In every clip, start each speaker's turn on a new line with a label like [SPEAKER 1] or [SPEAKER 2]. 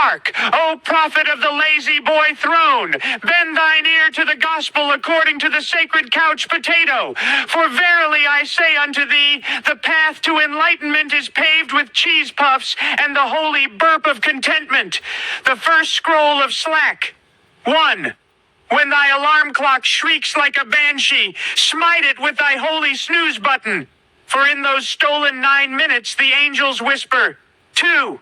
[SPEAKER 1] Hark, O prophet of the lazy boy throne, bend thine ear to the gospel according to the sacred couch potato. For verily I say unto thee, the path to enlightenment is paved with cheese puffs and the holy burp of contentment. The first scroll of Slack. 1. When thy alarm clock shrieks like a banshee, smite it with thy holy snooze button. For in those stolen 9 minutes the angels whisper. 2.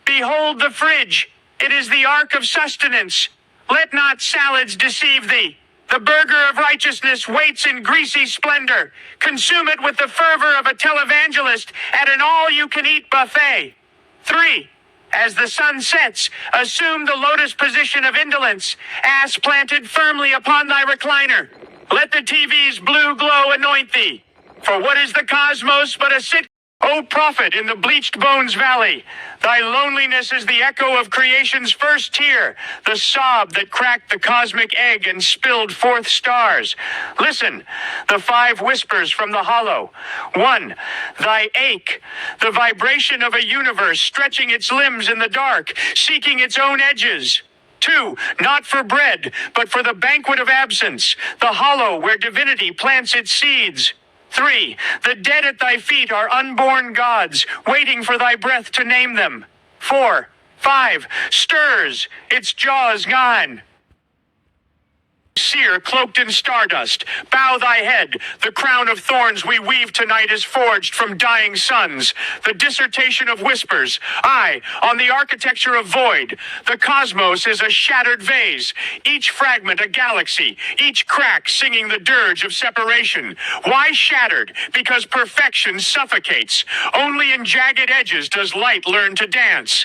[SPEAKER 1] Behold the fridge. It is the ark of sustenance. Let not salads deceive thee. The burger of righteousness waits in greasy splendor. Consume it with the fervor of a televangelist at an all-you-can-eat buffet. 3. As the sun sets, assume the lotus position of indolence, ass planted firmly upon thy recliner. Let the TV's blue glow anoint thee. For what is the cosmos but a O prophet in the bleached bones valley, thy loneliness is the echo of creation's first tear, the sob that cracked the cosmic egg and spilled forth stars. Listen, the 5 whispers from the hollow. 1. Thy ache, the vibration of a universe stretching its limbs in the dark, seeking its own edges. 2. Not for bread, but for the banquet of absence, the hollow where divinity plants its seeds. 3. The dead at thy feet are unborn gods, waiting for thy breath to name them. 4. 5. Stirs, its jaws gone. Seer cloaked in stardust, bow thy head. The crown of thorns we weave tonight is forged from dying suns. The dissertation of whispers, I, on the architecture of void. The cosmos is a shattered vase, each fragment a galaxy, each crack singing the dirge of separation. Why shattered? Because perfection suffocates. Only in jagged edges does light learn to dance.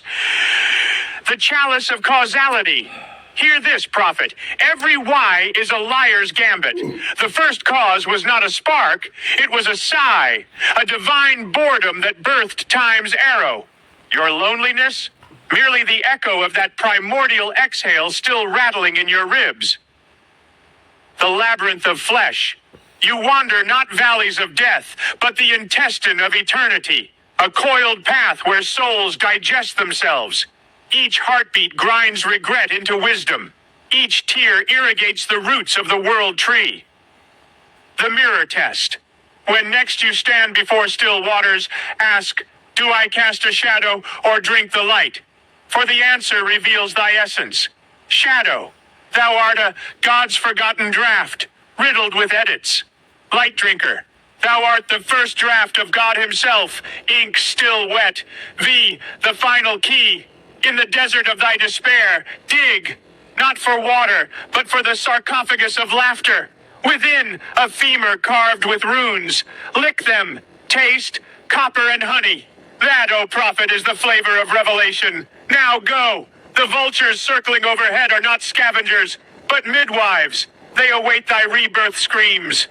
[SPEAKER 1] The chalice of causality. Hear this, prophet. Every why is a liar's gambit. The first cause was not a spark, it was a sigh, a divine boredom that birthed time's arrow. Your loneliness? Merely the echo of that primordial exhale still rattling in your ribs. The labyrinth of flesh. You wander not valleys of death, but the intestine of eternity. A coiled path where souls digest themselves. Each heartbeat grinds regret into wisdom. Each tear irrigates the roots of the world tree. The mirror test. When next you stand before still waters, ask, do I cast a shadow or drink the light? For the answer reveals thy essence. Shadow, thou art a God's forgotten draft, riddled with edits. Light drinker, thou art the first draft of God himself, ink still wet. V, the final key. In the desert of thy despair, dig, not for water, but for the sarcophagus of laughter. Within, a femur carved with runes. Lick them, taste, copper and honey. That, O prophet, is the flavor of revelation. Now go. The vultures circling overhead are not scavengers, but midwives. They await thy rebirth screams.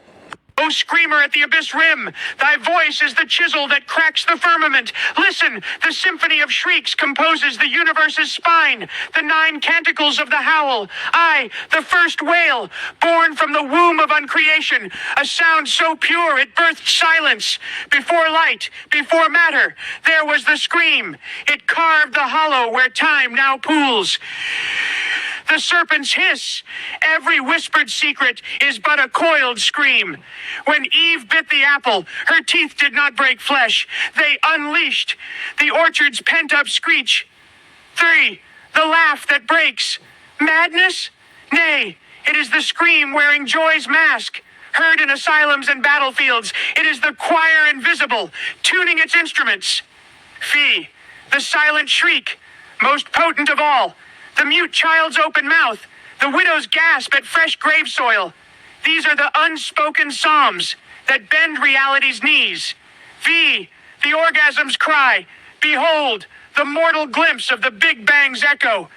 [SPEAKER 1] O screamer at the abyss rim, thy voice is the chisel that cracks the firmament. Listen, the symphony of shrieks composes the universe's spine, the 9 canticles of the howl. I, the first wail, born from the womb of uncreation, a sound so pure it birthed silence. Before light, before matter, there was the scream. It carved the hollow where time now pools. The serpent's hiss. Every whispered secret is but a coiled scream. When Eve bit the apple, her teeth did not break flesh. They unleashed the orchard's pent-up screech. 3. The laugh that breaks. Madness? Nay, it is the scream wearing joy's mask. Heard in asylums and battlefields, it is the choir invisible, tuning its instruments. Fee, the silent shriek, most potent of all. The mute child's open mouth, the widow's gasp at fresh grave soil. These are the unspoken psalms that bend reality's knees. V, the orgasm's cry. Behold, the mortal glimpse of the Big Bang's echo.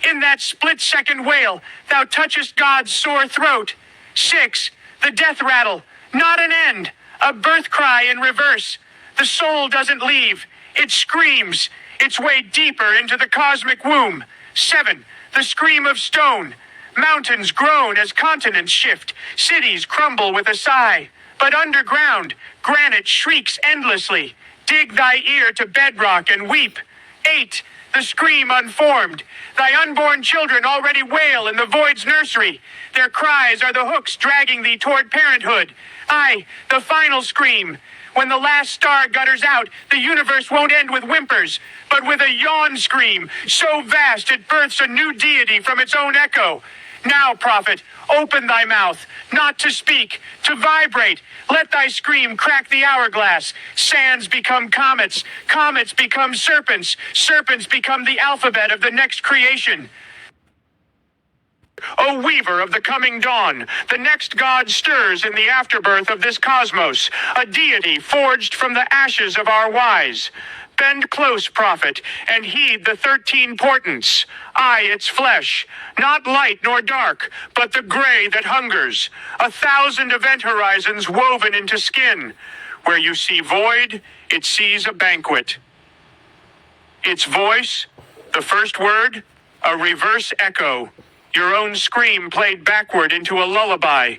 [SPEAKER 1] In that split-second wail, thou touchest God's sore throat. 6, the death rattle, not an end, a birth cry in reverse. The soul doesn't leave, it screams, its way deeper into the cosmic womb. 7, the scream of stone. Mountains groan as continents shift. Cities crumble with a sigh. But underground, granite shrieks endlessly. Dig thy ear to bedrock and weep. 8. The scream unformed. Thy unborn children already wail in the void's nursery. Their cries are the hooks dragging thee toward parenthood. Aye, the final scream. When the last star gutters out, the universe won't end with whimpers, but with a yawn scream, so vast it births a new deity from its own echo. Now, prophet, open thy mouth, not to speak, to vibrate. Let thy scream crack the hourglass. Sands become comets, comets become serpents, serpents become the alphabet of the next creation. O weaver of the coming dawn, the next god stirs in the afterbirth of this cosmos, a deity forged from the ashes of our wise. Bend close, prophet, and heed the 13 portents. Aye, its flesh, not light nor dark, but the gray that hungers. 1,000 event horizons woven into skin. Where you see void, it sees a banquet. Its voice, the first word, a reverse echo. Your own scream played backward into a lullaby.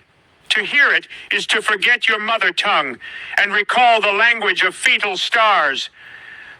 [SPEAKER 1] To hear it is to forget your mother tongue and recall the language of fetal stars.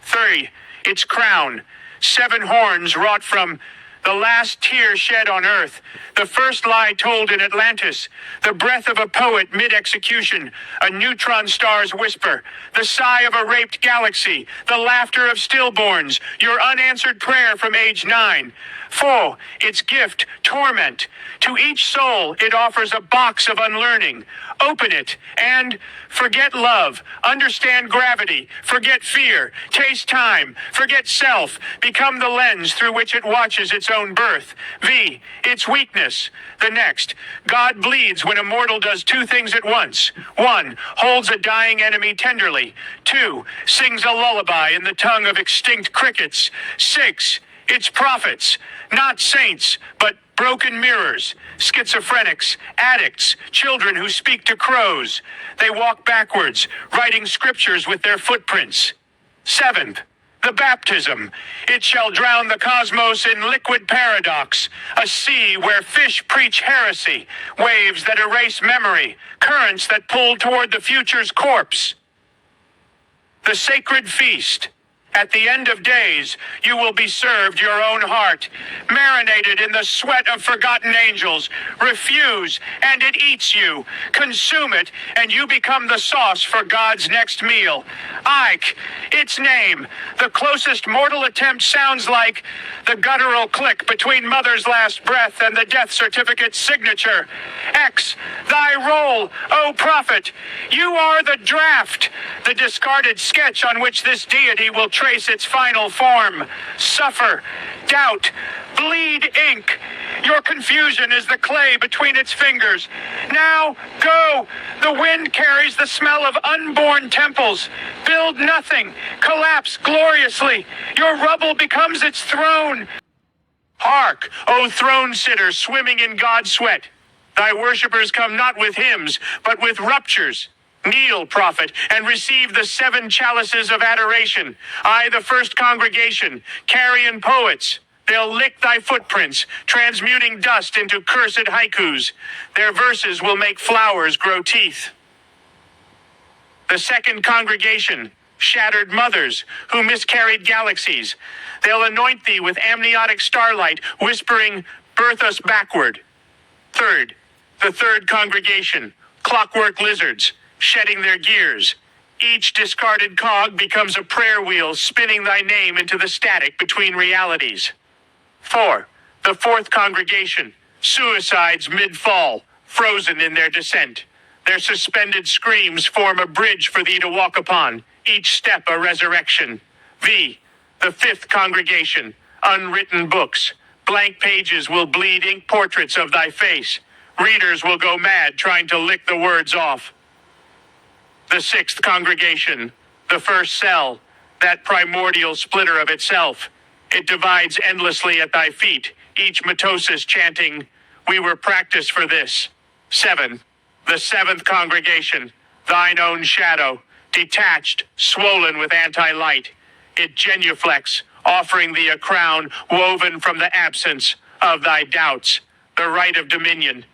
[SPEAKER 1] 3. Its crown, 7 horns wrought from the last tear shed on earth, the first lie told in Atlantis, the breath of a poet mid-execution, a neutron star's whisper, the sigh of a raped galaxy, the laughter of stillborns, your unanswered prayer from age 9. 4. Its gift, torment. To each soul it offers a box of unlearning. Open it and forget love, understand gravity, forget fear, taste time, forget self, become the lens through which it watches its own birth. V. Its weakness. The next. God bleeds when a mortal does 2 things at once. 1. Holds a dying enemy tenderly. 2. Sings a lullaby in the tongue of extinct crickets. 6. Its prophets, not saints, but broken mirrors, schizophrenics, addicts, children who speak to crows. They walk backwards, writing scriptures with their footprints. 7th, the baptism. It shall drown the cosmos in liquid paradox, a sea where fish preach heresy, waves that erase memory, currents that pull toward the future's corpse. The sacred feast. At the end of days, you will be served your own heart, marinated in the sweat of forgotten angels. Refuse, and it eats you. Consume it, and you become the sauce for God's next meal. Ike, its name. The closest mortal attempt sounds like the guttural click between mother's last breath and the death certificate's signature. X, thy role, O prophet. You are the draft, the discarded sketch on which this deity will trace its final form. Suffer, doubt, bleed ink. Your confusion is the clay between its fingers. Now, go. The wind carries the smell of unborn temples. Build nothing. Collapse gloriously. Your rubble becomes its throne. Hark, O throne sitter swimming in God's sweat. Thy worshippers come not with hymns, but with ruptures. Kneel, prophet, and receive the 7 chalices of adoration. I, the first congregation, carrion poets. They'll lick thy footprints, transmuting dust into cursed haikus. Their verses will make flowers grow teeth. The second congregation, shattered mothers who miscarried galaxies. They'll anoint thee with amniotic starlight, whispering, birth us backward. Third, the third congregation, clockwork lizards, shedding their gears. Each discarded cog becomes a prayer wheel spinning thy name into the static between realities. 4. The fourth congregation, suicides mid-fall, frozen in their descent. Their suspended screams form a bridge for thee to walk upon, each step a resurrection. V. The fifth congregation, unwritten books. Blank pages will bleed ink portraits of thy face. Readers will go mad trying to lick the words off. The sixth congregation, the first cell, that primordial splitter of itself. It divides endlessly at thy feet, each mitosis chanting, we were practiced for this. 7. The seventh congregation, thine own shadow, detached, swollen with anti-light. It genuflects, offering thee a crown woven from the absence of thy doubts, the right of dominion.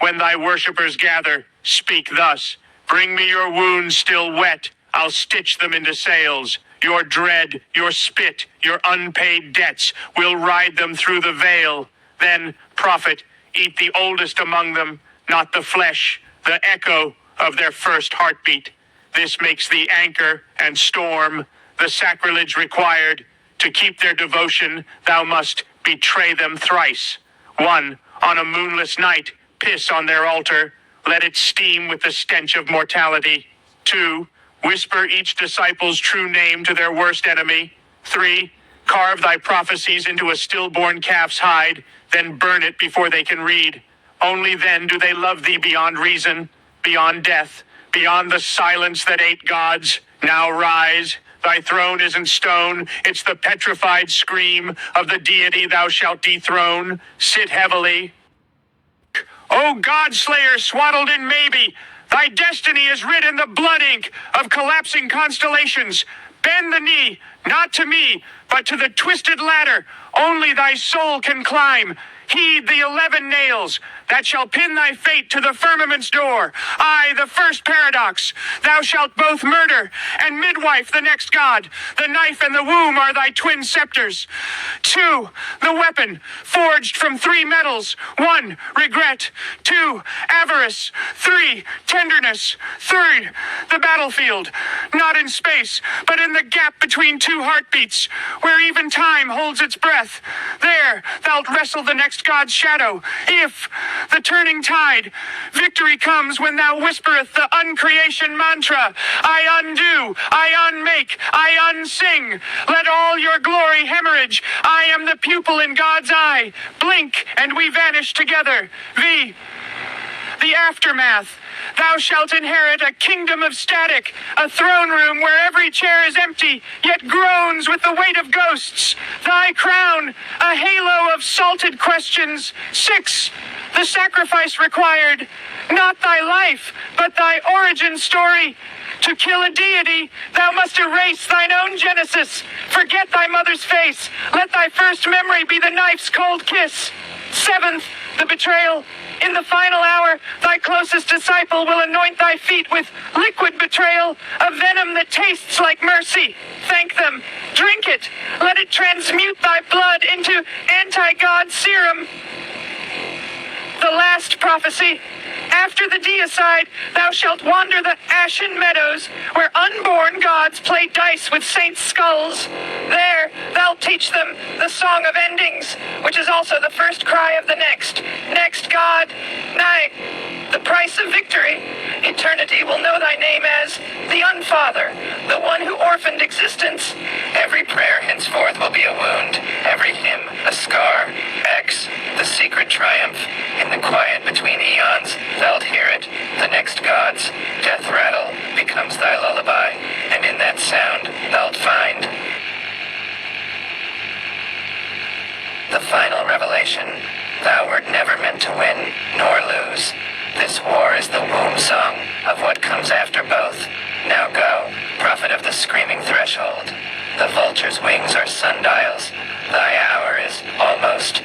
[SPEAKER 1] When thy worshippers gather, speak thus, bring me your wounds still wet, I'll stitch them into sails. Your dread, your spit, your unpaid debts will ride them through the veil. Then, prophet, eat the oldest among them, not the flesh, the echo of their first heartbeat. This makes the anchor and storm, the sacrilege required. To keep their devotion, thou must betray them thrice. 1, on a moonless night, piss on their altar. Let it steam with the stench of mortality. 2, whisper each disciple's true name to their worst enemy. 3, carve thy prophecies into a stillborn calf's hide, then burn it before they can read. Only then do they love thee beyond reason, beyond death, beyond the silence that ate gods. Now rise. Thy throne isn't stone, it's the petrified scream of the deity thou shalt dethrone. Sit heavily. O God-slayer swaddled in maybe, thy destiny is writ in the blood ink of collapsing constellations. Bend the knee, not to me, but to the twisted ladder only thy soul can climb. Heed the 11 nails that shall pin thy fate to the firmament's door. I, the first paradox, thou shalt both murder and midwife the next god. The knife and the womb are thy twin scepters. 2, the weapon, forged from 3 metals. 1, regret. 2, avarice. 3, tenderness. 3, the battlefield, not in space, but in the gap between 2 heartbeats, where even time holds its breath. There thou'lt wrestle the next god's shadow. If the turning tide, victory comes when thou whispereth the uncreation mantra. I undo, I unmake, I unsing. Let all your glory hemorrhage. I am the pupil in God's eye. Blink and we vanish together. The aftermath. Thou shalt inherit a kingdom of static, a throne room where every chair is empty, yet groans with the weight of ghosts. Thy crown, a halo of salted questions. 6, the sacrifice required, not thy life, but thy origin story. To kill a deity, thou must erase thine own genesis. Forget thy mother's face. Let thy first memory be the knife's cold kiss. 7th, the betrayal. In the final hour, thy closest disciple will anoint thy feet with liquid betrayal, a venom that tastes like mercy. Thank them. Drink it. Let it transmute thy blood into anti-God serum. The last prophecy. After the deicide, thou shalt wander the ashen meadows, where unborn gods play dice with saints' skulls. There, thou'lt teach them the song of endings, which is also the first cry of the next god. Nay, the price of victory. Eternity will know thy name as the Unfather, the one who orphaned existence. Every prayer henceforth will be a wound, every hymn a scar. X, the secret triumph. In the quiet between eons, thou'lt hear it. The next god's death rattle becomes thy lullaby, and in that sound thou'lt find the final revelation. Thou wert never meant to win, nor lose. This war is the womb song of what comes after both. Now go, prophet of the screaming threshold. The vulture's wings are sundials. Thy hour is almost